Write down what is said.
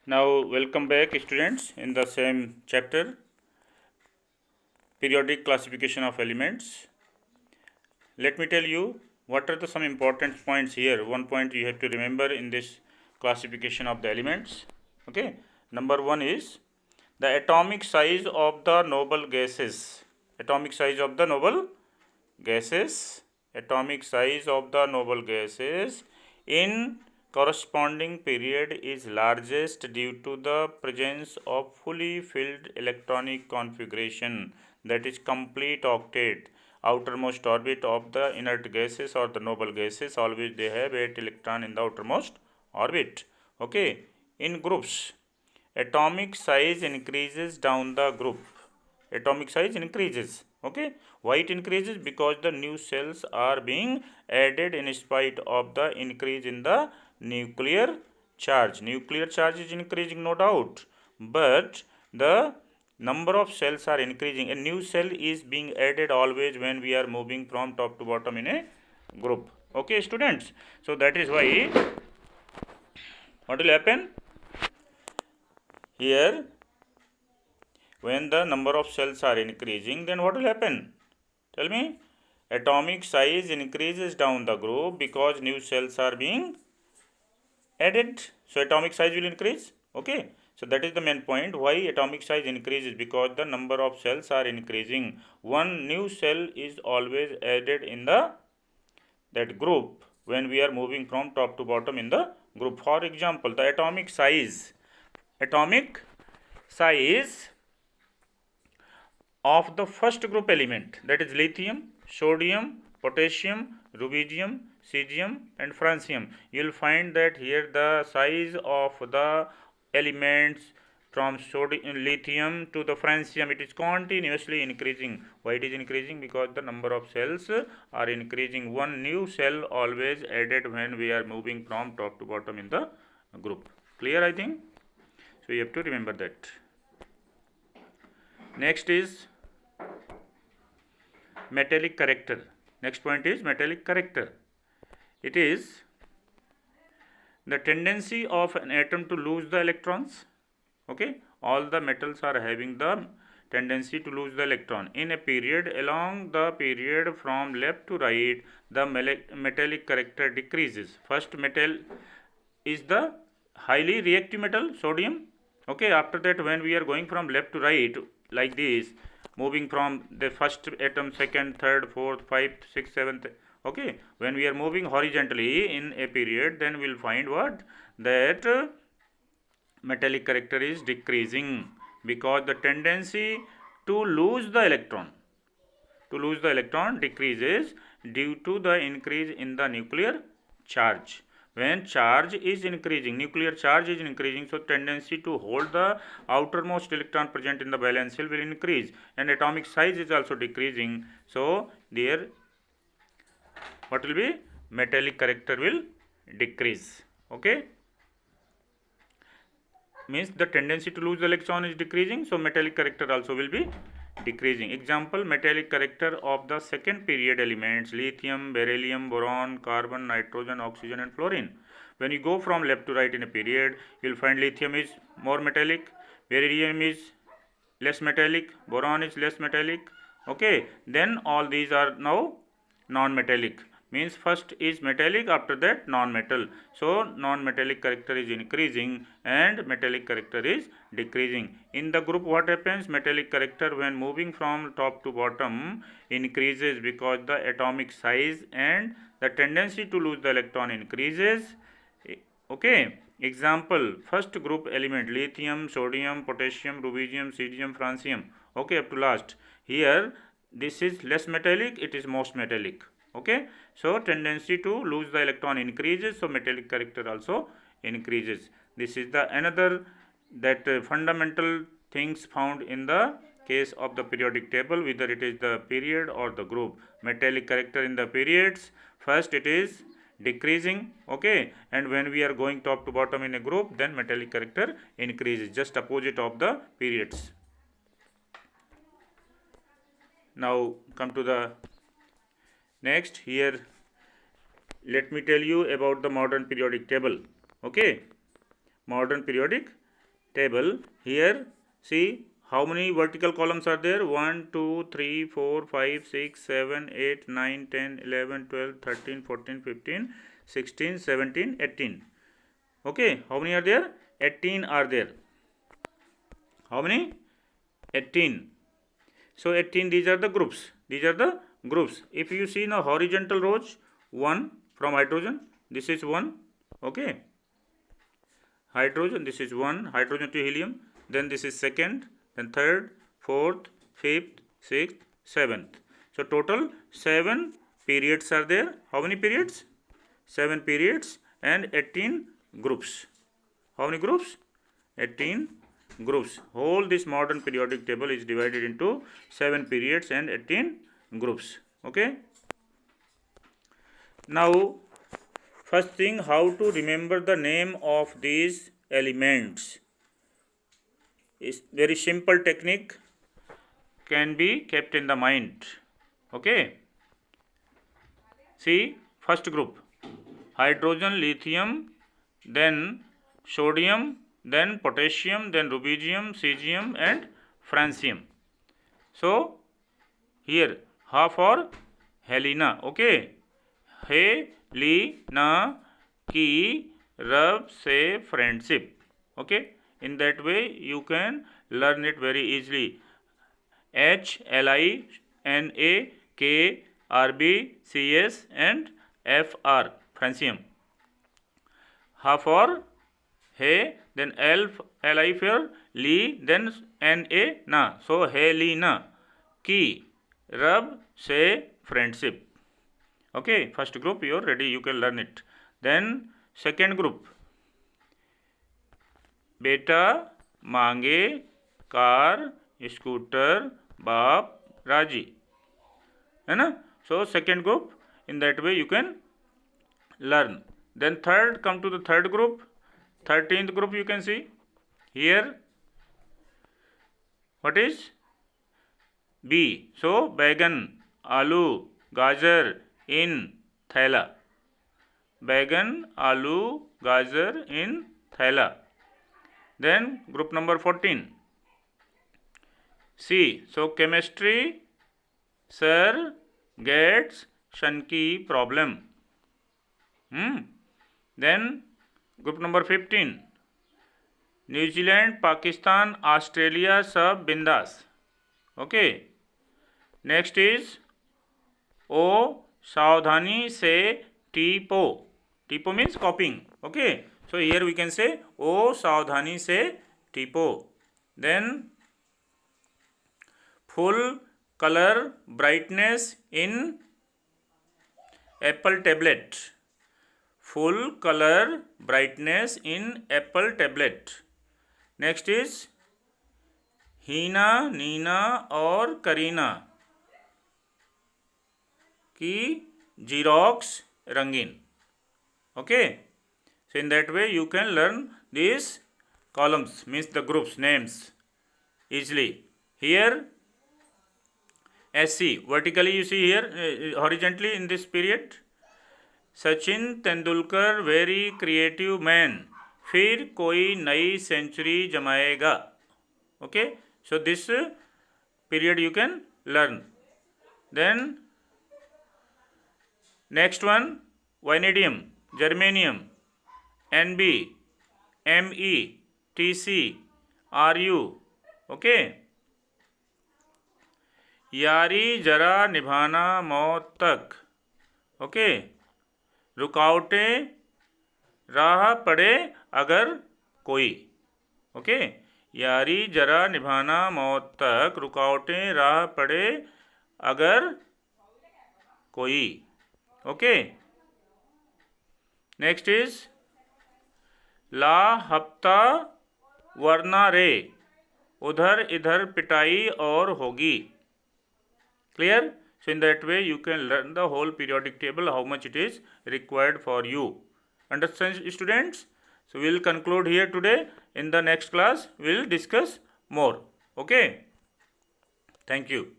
Now, welcome back, students, in the same chapter periodic classification of elements. Let me tell you what are the some important points here. One point you have to remember in this classification of the elements. Okay, number one is the atomic size of the noble gases. Atomic size of the noble gases. Atomic size of the noble gases in corresponding period is largest due to the presence of fully filled electronic configuration, that is complete octet. Outermost orbit of the inert gases or the noble gases, always they have 8 electron in the outermost orbit. Okay, in groups atomic size increases down the group. Atomic size increases. Okay, why it increases? Because the new cells are being added in spite of the increase in the nuclear charge. Nuclear charge is increasing, no doubt, but the number of cells are increasing. A new cell is being added always when we are moving from top to bottom in a group. Okay, students, so that is why what will happen here, when the number of cells are increasing, then what will happen? Tell me. Atomic size increases down the group because new cells are being added, so atomic size will increase. Okay, so that is the main point why atomic size increases, because the number of cells are increasing. One new cell is always added in the that group when we are moving from top to bottom in the group. For example, the atomic size of the first group element, that is lithium, sodium, potassium, rubidium, cesium and francium. You will find that here the size of the elements from lithium to the francium, it is continuously increasing. Why it is increasing? Because the number of cells are increasing. One new cell always added when we are moving from top to bottom in the group. Clear, I think? So you have to remember that. Next is metallic character. Next point is metallic character. It is the tendency of an atom to lose the electrons. Okay, all the metals are having the tendency to lose the electron in a period. Along the period from left to right, the metallic character decreases. First metal is the highly reactive metal, sodium. Okay, after that when we are going from left to right like this, moving from the first atom, second, third, fourth, fifth, sixth, seventh. Okay, when we are moving horizontally in a period, then we will find what? That metallic character is decreasing, because the tendency to lose the electron decreases due to the increase in the nuclear charge. When charge is increasing, nuclear charge is increasing, so tendency to hold the outermost electron present in the valence shell will increase, and atomic size is also decreasing. So there what will be? Metallic character will decrease. Okay, means the tendency to lose the electron is decreasing, so metallic character also will be decreasing. Example, metallic character of the second period elements: lithium, beryllium, boron, carbon, nitrogen, oxygen and fluorine. When you go from left to right in a period, you will find lithium is more metallic, beryllium is less metallic, boron is less metallic. Okay, then all these are now non-metallic, means first is metallic, after that non-metal. So non-metallic character is increasing and metallic character is decreasing. In the group what happens? Metallic character when moving from top to bottom increases because the atomic size and the tendency to lose the electron increases. Okay, example, first group element lithium, sodium, potassium, rubidium, cesium, francium. Okay, up to last. Here this is less metallic, it is most metallic. Okay, so tendency to lose the electron increases, so metallic character also increases. This is the another that fundamental things found in the case of the periodic table, whether it is the period or the group. Metallic character in the periods, first it is decreasing. Okay, and when we are going top to bottom in a group, then metallic character increases, just opposite of the periods. Now come to the next. Here let me tell you about the modern periodic table. Okay, modern periodic table. Here see how many vertical columns are there. 1 2 3 4 5 6 7 8 9 10 11 12 13 14 15 16 17 18. Okay, how many are there? 18 are there. How many? 18. So 18, these are the groups. These are the groups. If you see now horizontal rows, 1 from hydrogen, this is 1. Okay, hydrogen, this is 1, hydrogen to helium, then this is second, then third, fourth, fifth, sixth, seventh. So total 7 periods are there. How many periods? 7 periods and 18 groups. How many groups? 18 groups. Whole this modern periodic table is divided into 7 periods and 18 groups. Okay. Now first thing, how to remember the name of these elements is very simple technique, can be kept in the mind. Okay, see first group, hydrogen, lithium, then sodium, then potassium, then rubidium, cesium and francium. So here Ha for Helena. Okay, Helena की रब से friendship. Okay, in that way you can learn it very easily. HLINA KRBCS and FR francium. Ha for He, then Li for Li, then Na, na. So Helena की रब से friendship. Okay, first group you are ready, you can learn it. Then second group, बेटा मांगे car scooter बाप राजी, है ना. So second group, in that way you can learn. Then third, come to the third group, 13th group you can see here. What is B? So बैगन, आलू, गाजर in थैला. बैगन, आलू, गाजर in थैला. Then group number 14, C. So chemistry, sir gets Shanki problem. Then group number 15, New Zealand, Pakistan, Australia सब बिंदास. Okay. Next is O. सावधानी से टीपो. टीपो means copying. Okay, so here we can say O सावधानी से टीपो. Then full color brightness in Apple tablet. Full color brightness in Apple tablet. Next is हीना, नीना और करीना की xerox रंगीन. Okay, so in that way you can learn these columns, means the groups names easily. Here SC vertically you see here, horizontally in this period, Sachin Tendulkar very creative man, फिर कोई नई century जमाएगा. Okay, so this period you can learn. Then next one, vanadium, germanium, NB, ME, TC, RU. Okay, यारी जरा निभाना मौत तक. Okay, रुकावटें राह पड़े अगर कोई. ओके, यारी जरा निभाना मौत तक, रुकावटें राह पड़े अगर कोई. ओके. नेक्स्ट इज ला हफ्ता वरना रे, उधर इधर पिटाई और होगी. Clear? So in that way you can learn the whole periodic table, how much it is required for you. Understand, students? So we will conclude here today. In the next class we will discuss more. Okay, thank you.